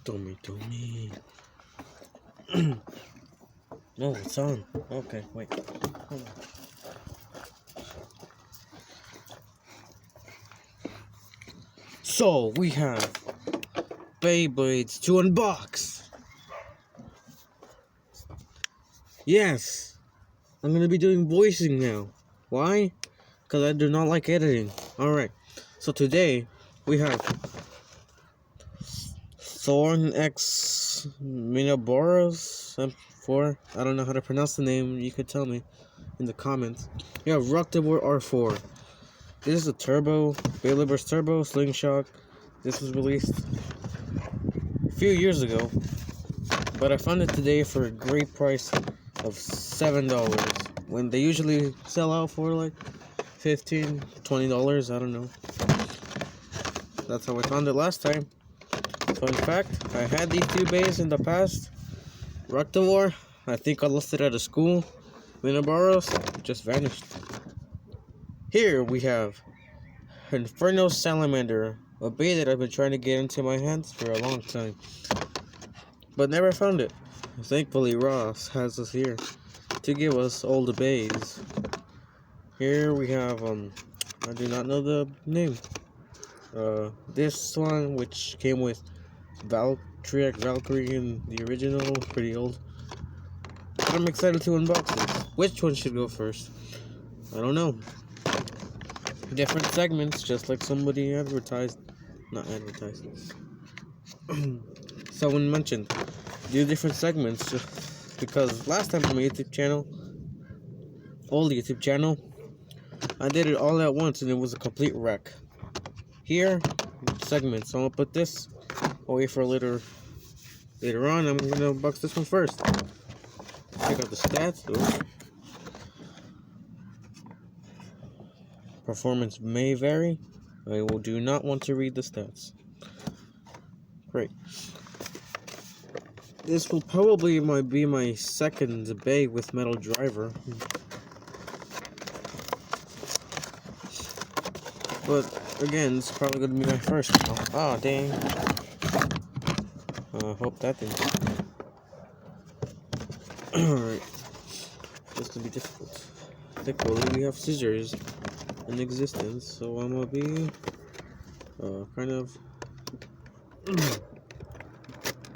To me. No, it's on. Okay, wait. Hold on. So, we have Beyblades to unbox. Yes, I'm gonna be doing voicing now. Why? Because I do not like editing. Alright, so today we have Thorn X Minaboros M4. I don't know how to pronounce the name. You could tell me in the comments. We have Roktavor R4. This is a turbo, Beyblade Turbo Slingshot. This was released a few years ago, but I found it today for a great price of $7 when they usually sell out for like $15, $20. I don't know. That's how I found it last time. Fun fact, I had these two bays in the past. Roktavor, I think I lost it at a school. Minaboros just vanished. Here we have Inferno salamander, a bay that I've been trying to get into my hands for a long time, but never found it. Thankfully Ross has us here to give us all the bays. Here we have I do not know the name. This one, which came with Valkyrie in the original, pretty old. But I'm excited to unbox this. Which one should go first? I don't know. Different segments, just like somebody advertised. Not advertised. Someone mentioned do different segments just because last time on my YouTube channel, old YouTube channel, I did it all at once and it was a complete wreck. Here, segments. So I'm gonna put this away for later on. I'm gonna unbox this one first. Check out the stats. Ooh. Performance may vary. I do not want to read the stats. Great. This will probably be my second bay with metal driver. But again, it's probably going to be my first. Oh, dang. Hope that didn't. Alright. This could be difficult. Thankfully, we have scissors in existence, so I'm gonna be kind of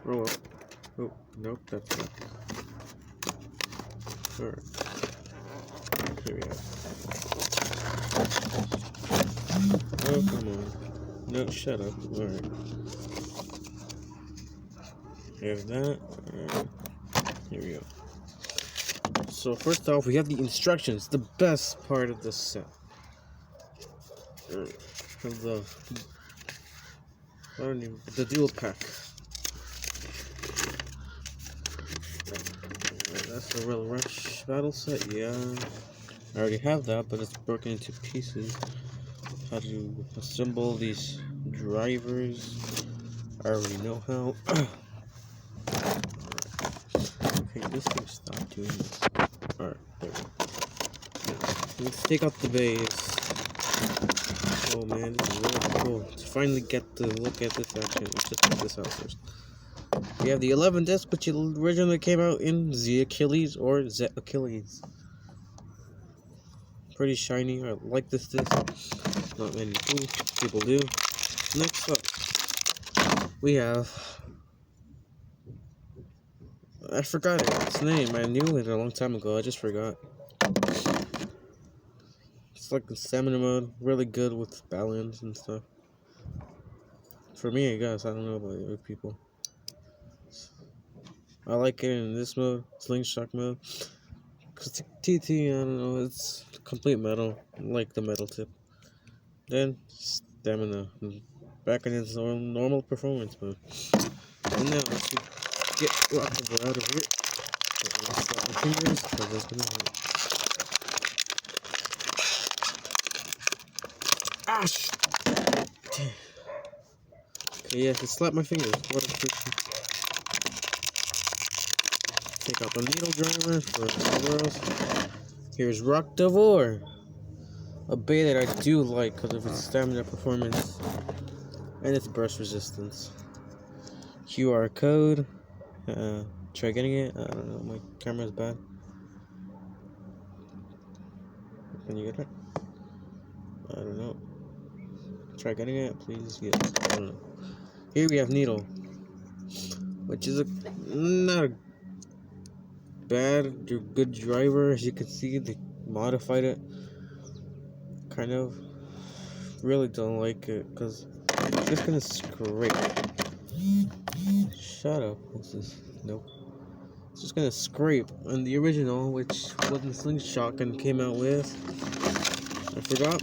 roll up. Oh, nope, that's not. Alright. Here we go. Oh, come on. No, shut up. Alright. Here's that. Alright. Here we go. So first off, we have the instructions, the best part of the set. The dual pack. That's the Real Rush battle set. Yeah, I already have that, but it's broken into pieces. How to assemble these drivers, I already know how. Okay, this thing stopped doing this. Alright, there we go. Let's take out the base. Oh man, this is really cool. To finally get to look at this action, let's just put this out first. We have the 11 disc, which originally came out in Z Achilles or Z Achilles. Pretty shiny. I like this disc. Not many people do. Next up, we have. I forgot its name. I knew it a long time ago. I just forgot. It's like the stamina mode, really good with balance and stuff. For me, I guess. I don't know about other people. I like it in this mode, slingshot mode. Cause TT, I don't know, it's complete metal. I like the metal tip. Then stamina, back in its normal performance mode. And now let's get Roktavor out of here. Stop my fingers, because that's gonna hurt. Ash! Okay, yeah, just slap my fingers. What a freaking. Take out the needle driver for somewhere else. Here's Roktavor, a bay that I do like because of its stamina performance and its burst resistance. QR code. Try getting it. I don't know. My camera's bad. Can you get it? I don't know. Try getting it, please. Yes. I don't know. Here we have needle, which is not a bad or good driver. As you can see, they modified it. Kind of. Really don't like it because it's just gonna scrape. Shut up. What's this? Nope. It's just gonna scrape. And the original, which wasn't Slingshot and came out with, I forgot,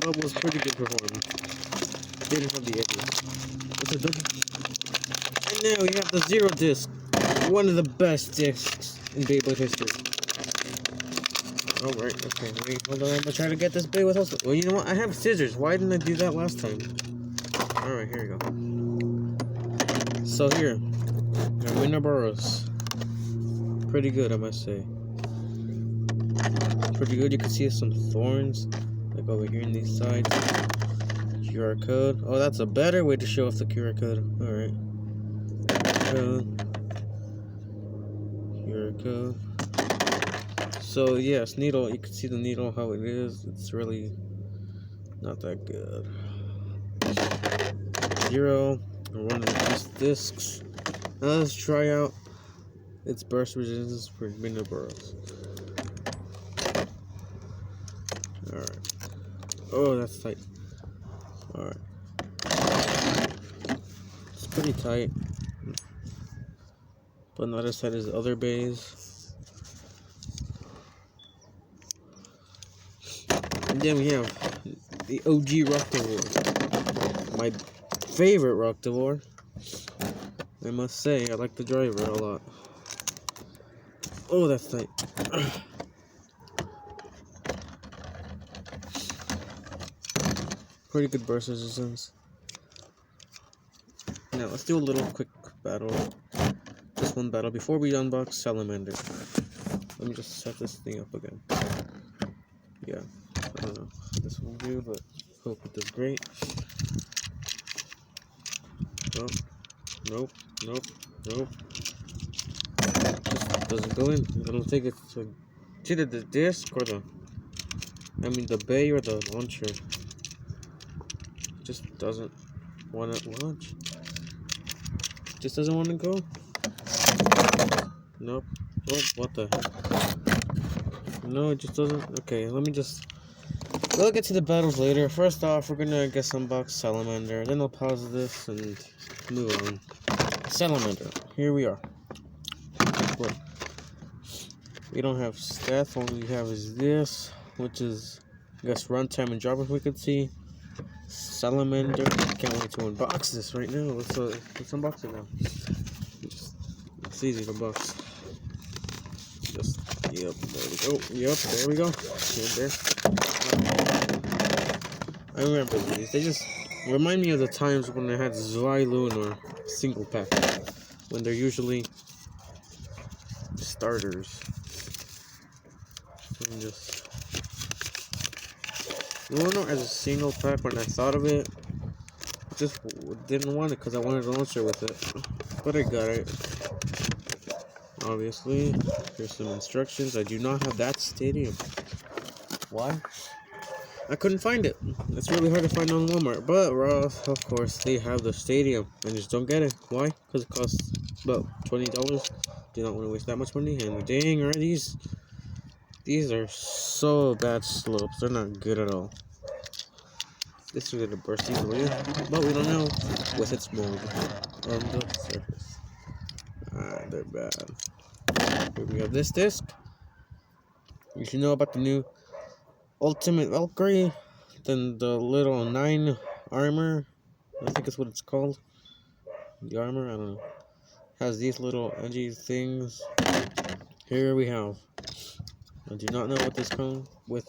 but was pretty good performance. Didn't have the edges. What's it doing? And now we have the Zero Disc, one of the best discs in Beyblade history. Alright, okay, wait, hold on, I'm gonna try to get this big with us. Well, you know what? I have scissors. Why didn't I do that last time? Alright, here we go. So here, Minoboros. Pretty good, I must say. Pretty good. You can see some thorns, like over here on these sides. QR code. Oh, that's a better way to show off the QR code. Alright. QR code. So yes, needle, you can see the needle, how it is. It's really not that good. Zero, or one of these discs. Now let's try out its burst resistance for Minoboros. Alright. Oh, that's tight. Alright. It's pretty tight. But on the other side is the other bays. And then we have the OG Roktavor. My favorite Roktavor. I must say, I like the driver a lot. Oh, that's tight. Pretty good burst resistance. Now, let's do a little quick battle. Just one battle before we unbox Salamander. Let me just set this thing up again. Yeah. I don't know how this will do, but hope it does great. Nope, nope, nope, nope. Just doesn't go in. I don't think it's either the disc or the bay or the launcher. Just doesn't want to launch. Just doesn't want to go. Nope. Oh, what the heck? No, it just doesn't. Okay, let me just. We'll get to the battles later. First off, we're gonna get some unbox Salamander. Then I'll pause this and move on. Salamander. Here we are. Look. We don't have stats. All we have is this, which is, I guess, runtime and drop if we could see. Salamander. Can't wait to unbox this right now. Let's unbox it now. It's easy to unbox. Just, yep, there we go. Yep, there we go. There. I remember these. They just remind me of the times when I had Zwiloon or single pack. When they're usually starters. And just Uno as a single pack, when I thought of it, just didn't want it because I wanted to launcher with it. But I got it. Obviously. Here's some instructions. I do not have that stadium. Why? I couldn't find it. It's really hard to find on Walmart. But Ross, of course, they have the stadium. And just don't get it. Why? Because it costs about $20. Do not want to waste that much money. And dang, are these are so bad slopes. They're not good at all. This is gonna burst easily, but we don't know with its mold on the surface. They're bad. Here we have this disc. You should know about the new Ultimate Valkyrie, then the little 9 armor. I think that's what it's called. The armor, I don't know. Has these little edgy things. Here we have. I do not know what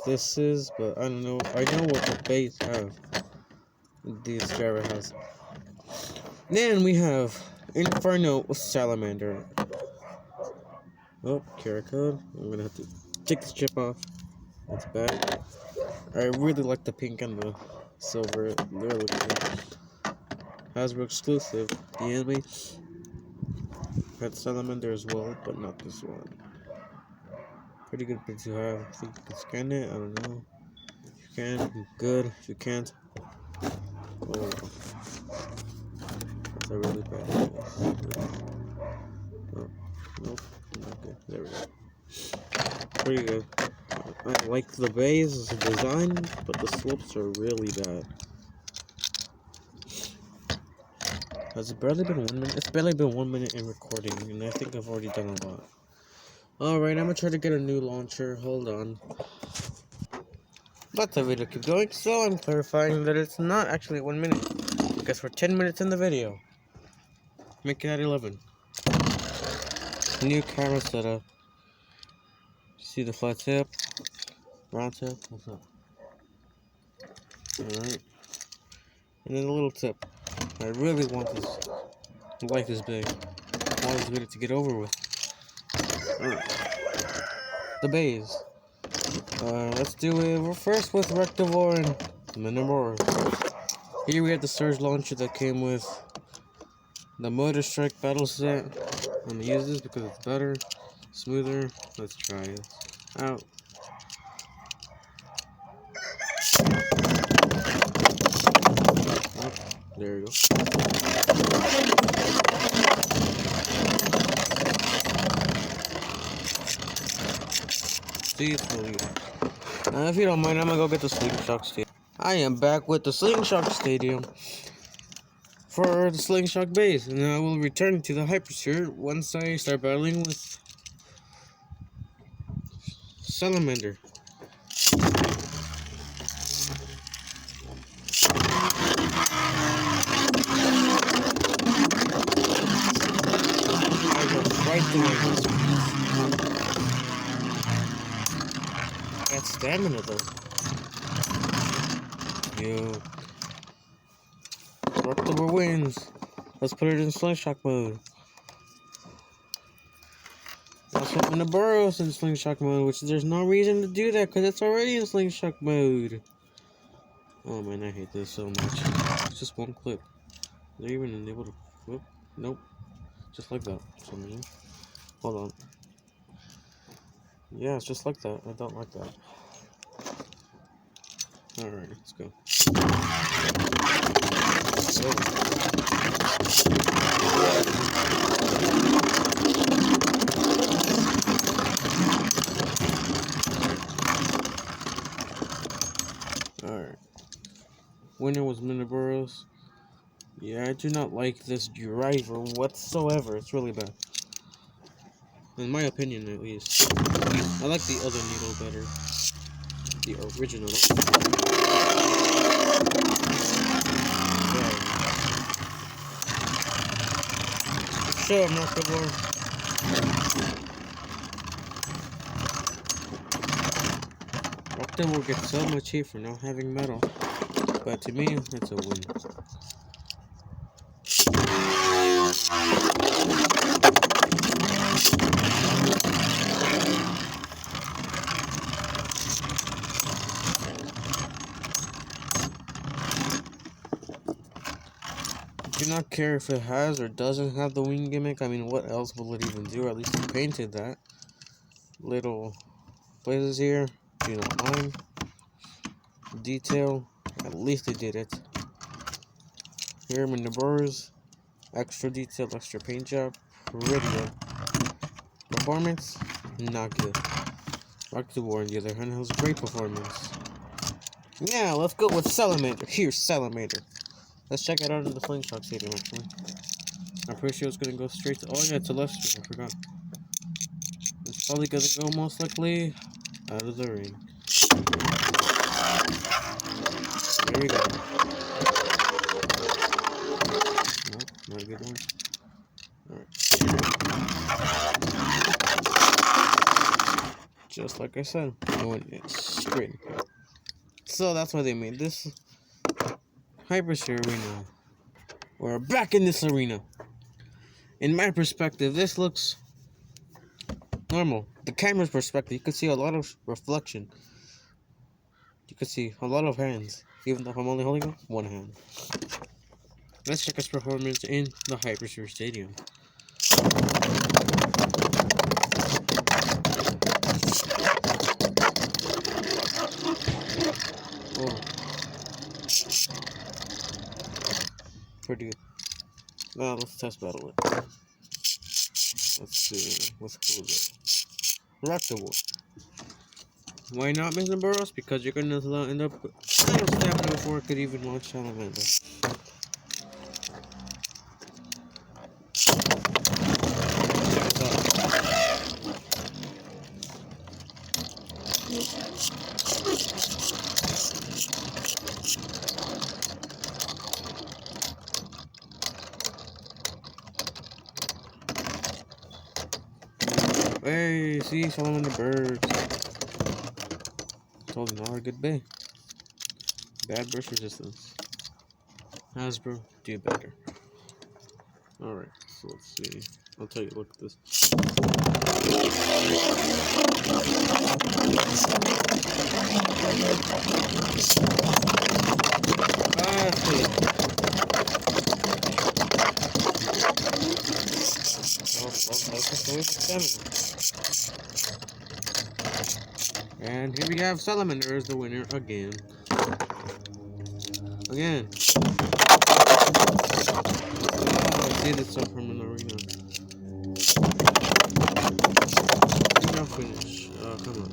this is, but I don't know. I know what the base have. This driver has. Then we have Inferno with Salamander. Oh, QR code. I'm gonna have to take this chip off. It's bad. I really like the pink and the silver. They're looking good. Hasbro exclusive. The enemy had salamander as well, but not this one. Pretty good bit to have. I think you can scan it. I don't know. If you can, good. If you can't, oh, that's a really bad place. Oh, nope, not good. There we go. Pretty good. I like the base design, but the slopes are really bad. Has it barely been 1 minute? It's barely been 1 minute in recording, and I think I've already done a lot. Alright, I'm gonna try to get a new launcher. Hold on. Let the video keep going, so I'm clarifying that it's not actually 1 minute, because we're 10 minutes in the video. Make it at 11. New camera setup. See the flat tip? Round tip? What's up? Alright. And then a little tip. I really want this. I like this big. I want this video to get over with. The bays. Let's do it first with Roktavor and Minimor. Here we have the Surge launcher that came with the Motor Strike battle set. I'm gonna use this because it's better, smoother. Let's try it out. Oh, there you go. See, it's really good. If you don't mind, I'm gonna go get the Slingshot Stadium. I am back with the Slingshot Stadium for the Slingshot base, and I will return to the Hypersphere once I start battling with Salamander. I go right through my got stamina though. Yo. Roktavor wins. Let's put it in slingshot mode. Let's open the burrows in slingshot mode, which there's no reason to do that because it's already in slingshot mode. Oh man, I hate this so much. It's just one clip. They're even able to flip? Nope. Just like that. For some reason. Hold on. Yeah, it's just like that. I don't like that. Alright, let's go. Alright. Winner was Miniburros. Yeah, I do not like this driver whatsoever. It's really bad. In my opinion, at least. I like the other needle better. The original. Show him, Roktavor. Roktavor gets so much hate for not having metal, but to me, that's a win. I do not care if it has or doesn't have the wing gimmick. I mean, what else will it even do? At least it painted that. Little places here. Do not mind. Detail. At least they did it. Here in the burrs. Extra detail, extra paint job. Pretty good. Performance. Not good. Roktavor, on the other hand, has great performance. Yeah, let's go with Salamander. Here's Salamander. Let's check it out in the Slingshot Stadium, actually. I'm pretty sure it's gonna go straight to. Oh, yeah, to left stream. I forgot. It's probably gonna go most likely out of the ring. There we go. Nope, not a good one. Alright. Just like I said, I went straight. So that's why they made this Hypersphere arena. We're back in this arena. In my perspective, this looks normal. The camera's perspective, you can see a lot of reflection. You can see a lot of hands, even though I'm only holding up one hand. Let's check his performance in the Hypersphere Stadium. Oh. Pretty good. Now let's test battle it. Let's see. What's cool there? Roktavor. Why not, Mr. Burrows? Because you're gonna end up with stamina before it could even launch salamander. Hey, see, salamander birds. Told you not a good bay. Bad burst resistance. Hasbro, do better. Alright, so let's see. I'll tell you, look at this. And here we have Salamander as the winner again. Again. I did it so from an arena. Now finish. Come on.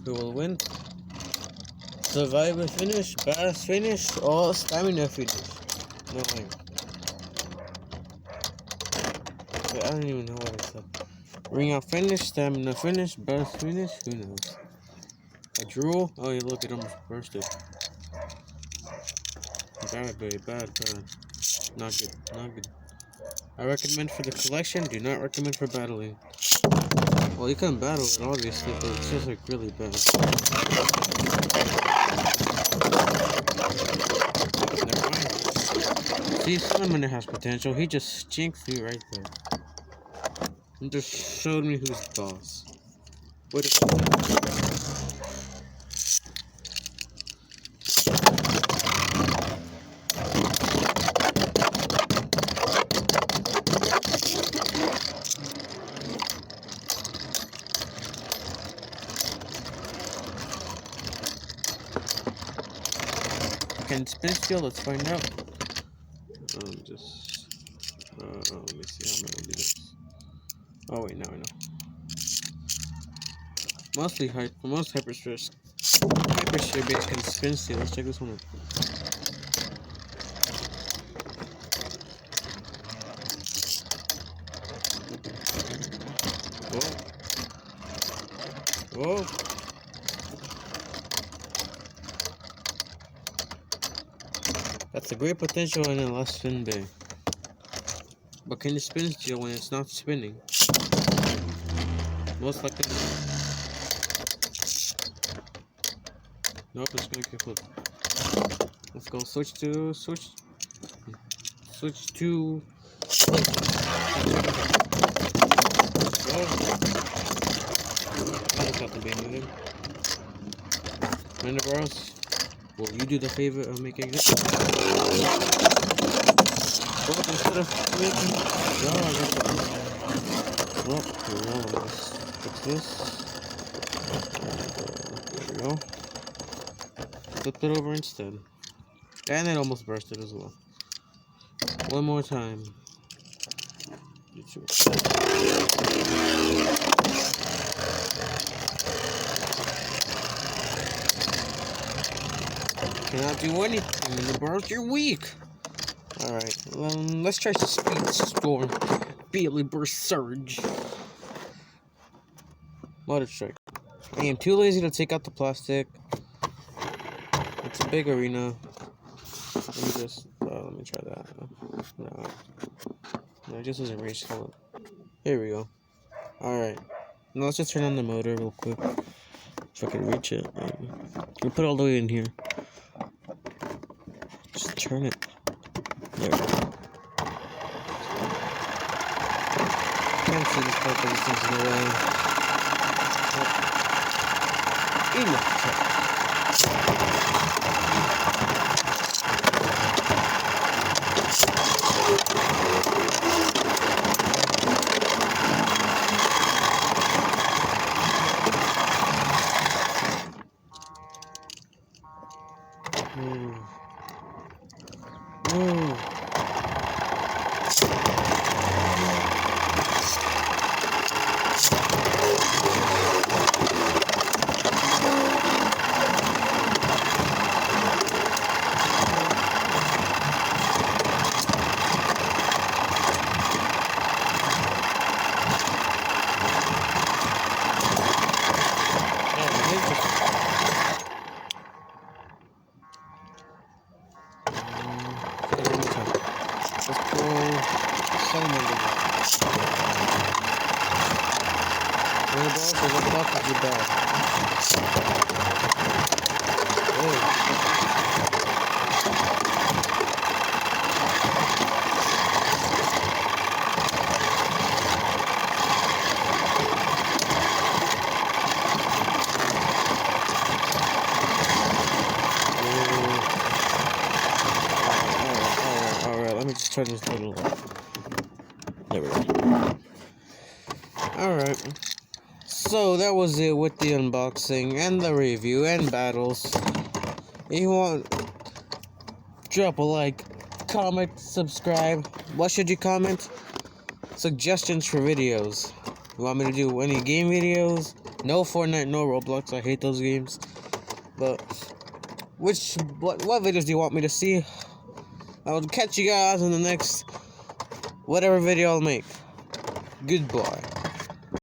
Who will win? Survivor finish, Bass finish, or stamina finish? No way. Wait, I don't even know what it said. Ring out finish, stamina finish, Bass finish, who knows? A drool? Oh, you look, it almost bursted. Bad, baby, bad. Not good, not good. I recommend for the collection, do not recommend for battling. Well, you can battle it, obviously, but it's just like really bad. Never mind. See, Salamander has potential. He just jinxed me right there. And just showed me who's boss. What is Can spin steel? Let's find out. Let me see how I'm gonna do this. Oh wait, now I know. Most hypersphere base can spin steel. Let's check this one out. Whoa. That's a great potential in a less spin bay. But can you spin steel when it's not spinning? Most likely. Nope, it's gonna get flipped. Let's go switch to. Let's go. I just have to be moving. Bros, will you do the favor of making it? Well, instead of making let's fix this. There we go. Flipped it over instead. And it almost bursted as well. One more time. Cannot do anything in the burst, you're weak! Alright, let's try Speed Storm. Beyblade Burst Surge. Water Strike. I am too lazy to take out the plastic. It's a big arena. Let me try that. No, it just doesn't reach. Hold on. Here we go. Alright. Now let's just turn on the motor real quick. If I can reach it. We'll put it all the way in here. Just turn it. There we go. can't see this part because this thing's in the way. Enough. Let's go salamander. When the ball goes up, at your ball. Alright, let me just turn this little off. There we go. Alright. So that was it with the unboxing and the review and battles. If you want, drop a like, comment, subscribe. What should you comment? Suggestions for videos. You want me to do any game videos? No Fortnite, no Roblox. I hate those games. But what videos do you want me to see? I'll catch you guys in the next whatever video I'll make. Goodbye.